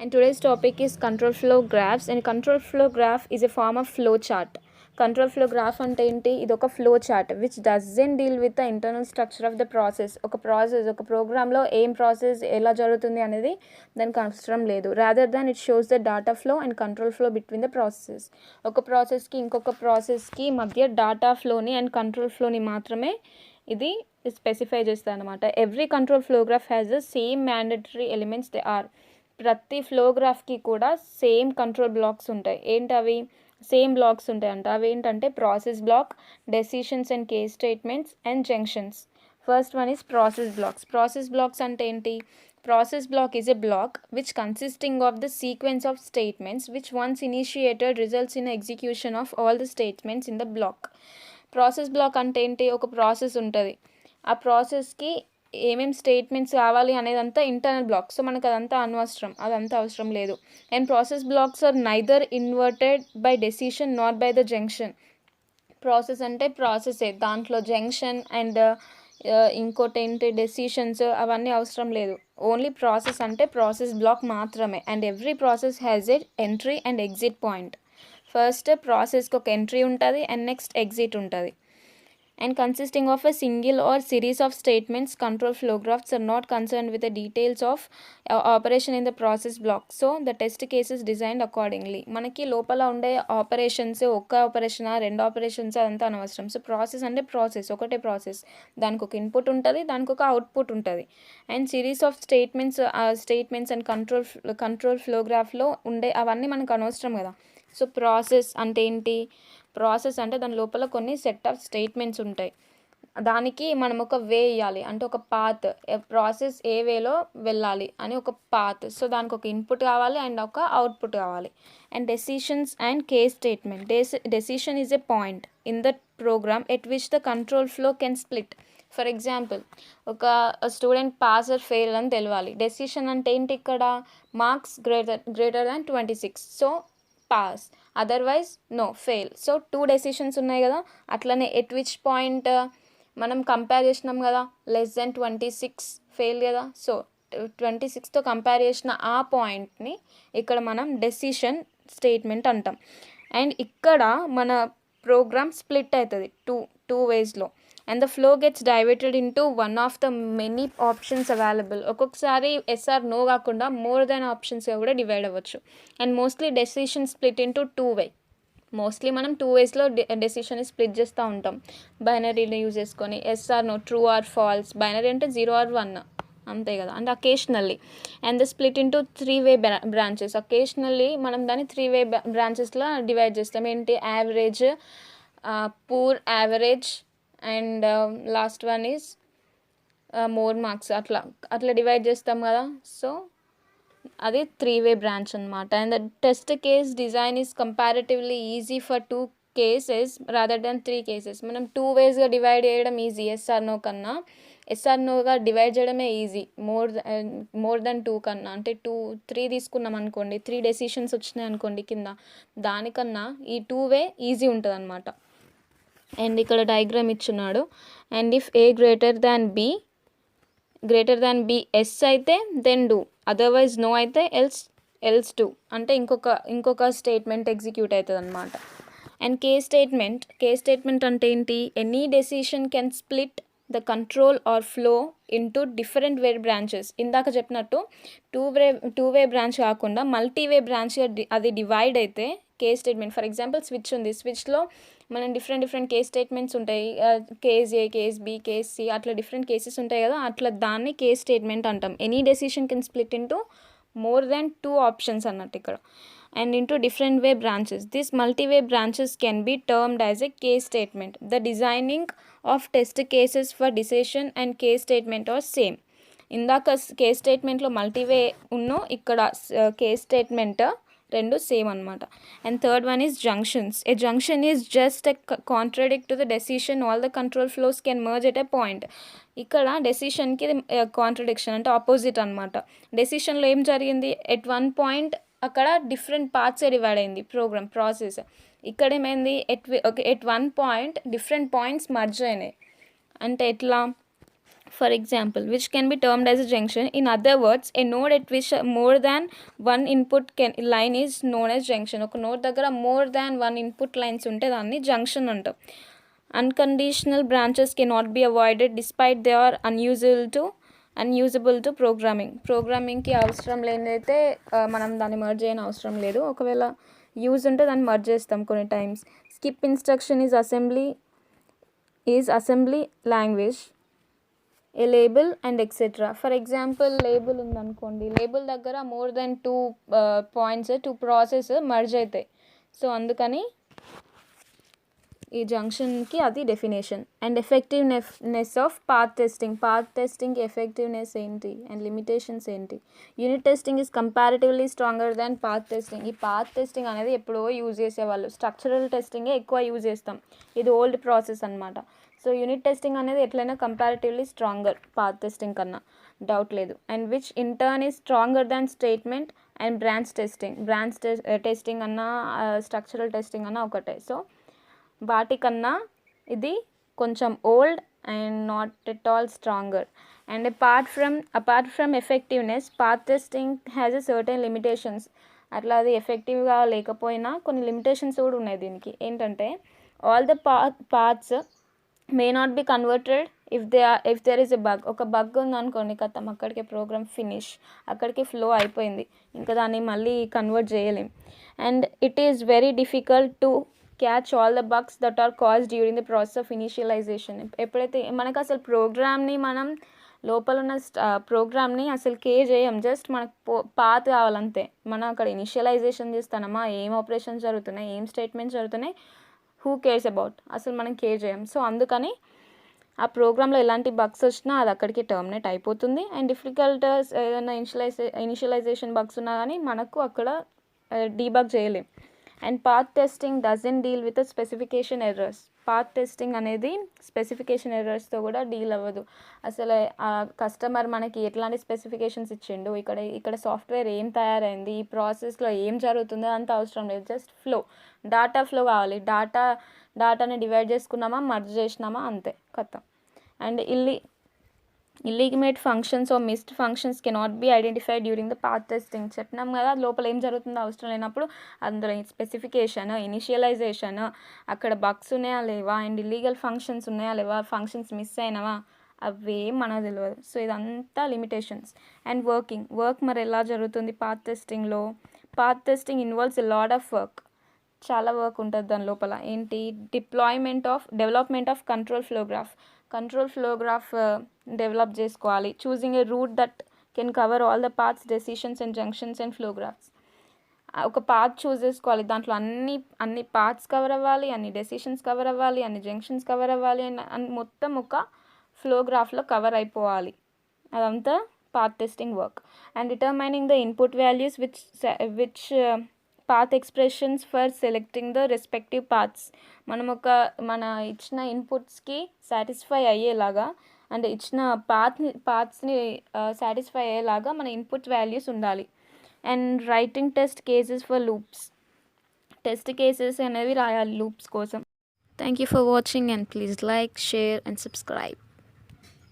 And today's topic is control flow graphs, and control flow graph is a form of flow chart. Control flow graph అంటే ఏంటి? ఇది ఒక flow chart which doesn't deal with the internal structure of the process. ఒక ప్రోగ్రామ్లో ఏం process ఎలా జరుగుతుంది అనేది దానికి అవసరం లేదు. Rather than it shows the data flow and control flow between the processes. ఒక ప్రాసెస్కి ఇంకొక ప్రాసెస్కి మధ్య డాటా ఫ్లోని అండ్ కంట్రోల్ ఫ్లోని మాత్రమే ఇది స్పెసిఫై చేస్తుంది అనమాట. Every control flow graph has the same mandatory elements they are. ప్రతి ఫ్లో గ్రాఫ్కి కూడా సేమ్ కంట్రోల్ బ్లాక్స్ ఉంటాయి. ఏంటవి? సేమ్ బ్లాక్స్ ఉంటాయంట. అవి ఏంటంటే process block, decisions and case statements and junctions. First one is process blocks. Process blocks అంటే ఏంటి? Process block is a block which consisting of the sequence of statements which once initiated results in execution of all the statements in the block. Process block అంటే ఏంటి? ఒక process ఉంటుంది, ఆ ప్రాసెస్కి ఏమేమి statements కావాలి అనేదంతా internal black. So మనకు అదంతా అదంతా అవసరం లేదు. And process blocks are neither inverted by decision not by the junction. Process అంటే ప్రాసెసే, దాంట్లో జంక్షన్ అండ్ ఇంకోటి ఏంటి డెసిషన్స్ అవన్నీ అవసరం లేదు. ఓన్లీ ప్రాసెస్ అంటే ప్రాసెస్ బ్లాక్ మాత్రమే. And every process has a entry and exit point. First ప్రాసెస్కి ఒక ఎంట్రీ ఉంటుంది అండ్ నెక్స్ట్ ఎగ్జిట్ ఉంటుంది. And consisting of a single or series of statements, control flow graphs are not concerned with the details of operation in the process block. So the test case is designed accordingly. మనకి లోపల ఉండే operations, ఒక్క ఆపరేషనా రెండు operations అదంతా అనవసరం. So process అంటే process, ఒకటే process, దానికి ఒక ఇన్పుట్ ఉంటుంది, దానికి ఒక అవుట్పుట్ ఉంటుంది. And series of statements and control flow గ్రాఫ్లో ఉండే అవన్నీ మనకు అనవసరం కదా. సో ప్రాసెస్ అంటే ఏంటి? ప్రాసెస్ అంటే దాని లోపల కొన్ని సెట్ ఆఫ్ స్టేట్మెంట్స్ ఉంటాయి, దానికి మనం ఒక వే ఇవ్వాలి, అంటే ఒక పాత్, ప్రాసెస్ ఏ వేలో వెళ్ళాలి అని ఒక పాత్. సో దానికి ఒక ఇన్పుట్ కావాలి అండ్ ఒక అవుట్పుట్ కావాలి. And decisions and case statement. Decision is a point in the program at which the control flow can split. For example, ఒక స్టూడెంట్ పాస్ ఆర్ ఫెయిల్ అని తెలియాలి. డెసిషన్ అంటే ఏంటి? ఇక్కడ marks greater than 26, so pass, otherwise no, fail. So 2 decisions ఉన్నాయి కదా. అట్లనే at which point మనం కంపేర్ చేసినాం కదా, లెస్ దెన్ 26 ఫెయిల్ కదా. సో 26తో కంపేర్ చేసిన ఆ పాయింట్ని ఇక్కడ మనం డెసిషన్ స్టేట్మెంట్ అంటాం. అండ్ ఇక్కడ మన ప్రోగ్రామ్ స్ప్లిట్ అవుతుంది టూ వేస్లో. And the flow gets diverted into one of the many options available. ఒక్కొక్కసారి ఎస్ఆర్ నో కాకుండా మోర్ దెన్ ఆప్షన్స్గా కూడా డివైడ్ అవ్వచ్చు. And mostly decision split into 2 way. Mostly మనం 2 వేస్లో డెసిషన్ని స్ప్లిట్ చేస్తూ ఉంటాం, బైనరీని యూజ్ చేసుకొని. Yes or no, true or false. Binary అంటే 0 or 1 అంతే కదా. అంటే occasionally. And the split in to 3 way branches. Occasionally మనం దాన్ని 3 వే బ్రాంచెస్లో డివైడ్ చేస్తాం. ఏంటి? Average, poor, average and last one is more marks. అట్లా డివైడ్ చేస్తాం కదా. సో అది 3 వే బ్రాంచ్ అనమాట. And the test case design is comparatively easy for 2 cases rather than 3 cases. మనం 2 వేస్గా డివైడ్ చేయడం ఈజీ ఎస్ఆర్ నో కన్నా. ఎస్ఆర్ నోగా డివైడ్ చేయడమే easy more than 2 కన్నా. అంటే 3 తీసుకున్నాం అనుకోండి, 3 డెసిషన్స్ వచ్చినాయి అనుకోండి కింద, దానికన్నా ఈ 2 వే ఈజీ ఉంటుంది అనమాట. అండ్ ఇక్కడ డయాగ్రామ్ ఇచ్చున్నాడు. And if A greater than B yes అయితే దెన్ డూ, అదర్వైజ్ నో అయితే ఎల్స్ డూ. అంటే ఇంకొక స్టేట్మెంట్ ఎగ్జిక్యూట్ అవుతుంది అనమాట. అండ్ కేస్ స్టేట్మెంట్ అంటే ఏంటి? Any decision can split the control are flow into different way branches. ఇందాక చెప్పినట్టు 2 వే బ్రాంచ్ కాకుండా మల్టీవే బ్రాంచ్గా అది డివైడ్ అయితే case statement. For example switch ఉంది, స్విచ్లో మనం డిఫరెంట్ కేస్ స్టేట్మెంట్స్ ఉంటాయి. Case A, case B, case C, అట్లా డిఫరెంట్ కేసెస్ ఉంటాయి కదా. అట్లా దాన్ని కేస్ స్టేట్మెంట్ అంటాం. Any decision can split into more than 2 options అన్నట్టు ఇక్కడ. And into different way branches. This multiway branches can be termed as a case statement. The designing of test cases for decision and case statement are same. ఇందాక case స్టేట్మెంట్లో మల్టీవే ఇక్కడ case statement రెండు same అనమాట. And third one is junctions. A junction is just a contradict to the decision. All the control flows can merge at a point. ఇక్కడ డెసిషన్కి contradiction అంటే opposite అనమాట. డెసిషన్లో ఏం జరిగింది? At 1 point అక్కడ different పార్ట్సే divide అయింది process. ఇక్కడ ఏమైంది? At 1 point different points merge అయినాయి. అంటే ఎట్లా? for example, which can be termed as a junction. In other words, a node at which more than one input line is known as junction. ఒక node దగ్గర more than one input lines ఉంటే దాన్ని junction అంటాం. Unconditional branches cannot be avoided despite they are unusable to ప్రోగ్రామింగ్కి అవసరం లేనిదైతే మనం దాన్ని మర్జ్ చేయని అవసరం లేదు. ఒకవేళ యూజ్ ఉంటే దాన్ని మర్జ్ చేస్తాం కొన్ని times. Skip instruction is assembly language, A label and etcetera. For example, label ఉందనుకోండి, లేబుల్ దగ్గర more than 2 points 2 process merge అవుతాయి. సో అందుకని ఈ జంక్షన్కి అది definition. And effectiveness of path testing effectiveness ఏంటి అండ్ లిమిటేషన్స్ ఏంటి. Unit testing is comparatively stronger than path testing. ఈ path testing అనేది ఎప్పుడో యూజ్ చేసేవాళ్ళు, స్ట్రక్చరల్ టెస్టింగే ఎక్కువ యూజ్ చేస్తాం, ఇది ఓల్డ్ ప్రాసెస్ అనమాట. సో యూనిట్ టెస్టింగ్ అనేది ఎట్లయినా కంపారిటివ్లీ స్ట్రాంగర్ పాత్ టెస్టింగ్ కన్నా, డౌట్ లేదు. And which in turn is stronger than statement and branch testing అన్నా స్ట్రక్చరల్ టెస్టింగ్ అన్నా ఒకటే. సో వాటికన్నా ఇది కొంచెం old and not at all stronger. And apart from effectiveness, path testing has a certain limitations. అట్లా అది ఎఫెక్టివ్గా లేకపోయినా కొన్ని లిమిటేషన్స్ కూడా ఉన్నాయి దీనికి. ఏంటంటే, all the paths may not be converted if there is a bug. ఒక బగ్ ఉందనుకోండి, కథం అక్కడికి ప్రోగ్రామ్ ఫినిష్, అక్కడికి ఫ్లో అయిపోయింది, ఇంకా దాన్ని మళ్ళీ కన్వర్ట్ చేయలేం. And it is very difficult to catch all the bugs that are caused during the process of initialization. ఎప్పుడైతే మనకు అసలు ప్రోగ్రామ్ని మనం లోపల ఉన్న ప్రోగ్రామ్ని అసలు కేర్ చేయం, జస్ట్ మనకు పాత్ కావాలంతే. మనం అక్కడ ఇనిషియలైజేషన్ చేస్తానమా, ఏం ఆపరేషన్స్ జరుగుతున్నాయి, ఏం స్టేట్మెంట్స్ జరుగుతున్నాయి, హూ కేర్స్ అబౌట్, అసలు మనం కేర్ చేయం. సో అందుకని ఆ ప్రోగ్రాంలో ఎలాంటి బగ్స్ వచ్చినా అది అక్కడికి టర్మినేట్ అయిపోతుంది. అండ్ డిఫికల్ట్ ఏదైనా ఇనిషియలైజేషన్ బగ్స్ ఉన్నా కానీ మనకు అక్కడ డీబగ్ చేయలేం. And path testing doesn't deal with specification errors. Path testing అనేది స్పెసిఫికేషన్ ఎర్రర్స్తో కూడా డీల్ అవ్వదు. అసలు ఆ కస్టమర్ మనకి ఎట్లాంటి స్పెసిఫికేషన్స్ ఇచ్చిండు, ఇక్కడ సాఫ్ట్వేర్ ఏం తయారైంది, ఈ ప్రాసెస్లో ఏం జరుగుతుందో అంత అవసరం లేదు. జస్ట్ డాటా ఫ్లో కావాలి. డాటాని డివైడ్ చేసుకున్నామా, మర్జ్ చేసినామా, అంతే కథ. And illegitimate functions or missed functions cannot be identified during the path testing. చెప్పినాం కదా, లోపల ఏం జరుగుతుందో అవసరం లేనప్పుడు అందులో స్పెసిఫికేషన్, ఇనిషియలైజేషన్, అక్కడ బగ్స్ ఉన్నాయా లేవా, అండ్ ఇల్లీగల్ ఫంక్షన్స్ ఉన్నాయా లేవా, ఫంక్షన్స్ మిస్ అయినవా, అవేం మనకు తెలియదు. సో ఇదంతా లిమిటేషన్స్. అండ్ వర్క్ మరి ఎలా జరుగుతుంది పాత్ టెస్టింగ్లో. Path testing involves a lot of work. చాలా వర్క్ ఉంటుంది దాని లోపల. ఏంటి, development of control flow graph develop చేసుకోవాలి. Choosing a route that can cover all the paths, decisions and junctions and flow graphs. ఒక పాత్ చూస్ చేసుకోవాలి, దాంట్లో అన్ని పాత్స్ కవర్ అవ్వాలి, అన్ని డెసిషన్స్ కవర్ అవ్వాలి, అన్ని జంక్షన్స్ కవర్ అవ్వాలి, అండ్ మొత్తం ఒక ఫ్లో గ్రాఫ్లో కవర్ అయిపోవాలి. అదంతా path testing work. And determining the input values which path expressions for selecting the respective paths. మన ఇచ్చిన ఇన్పుట్స్కి సాటిస్ఫై అయ్యేలాగా, అంటే ఇచ్చిన పాత్స్ని సాటిస్ఫై అయ్యేలాగా మన ఇన్పుట్ వాల్యూస్ ఉండాలి. And writing test cases for loops. Test cases అనేవి రాయాలి లూప్స్ కోసం. Thank you for watching and please like, share and subscribe.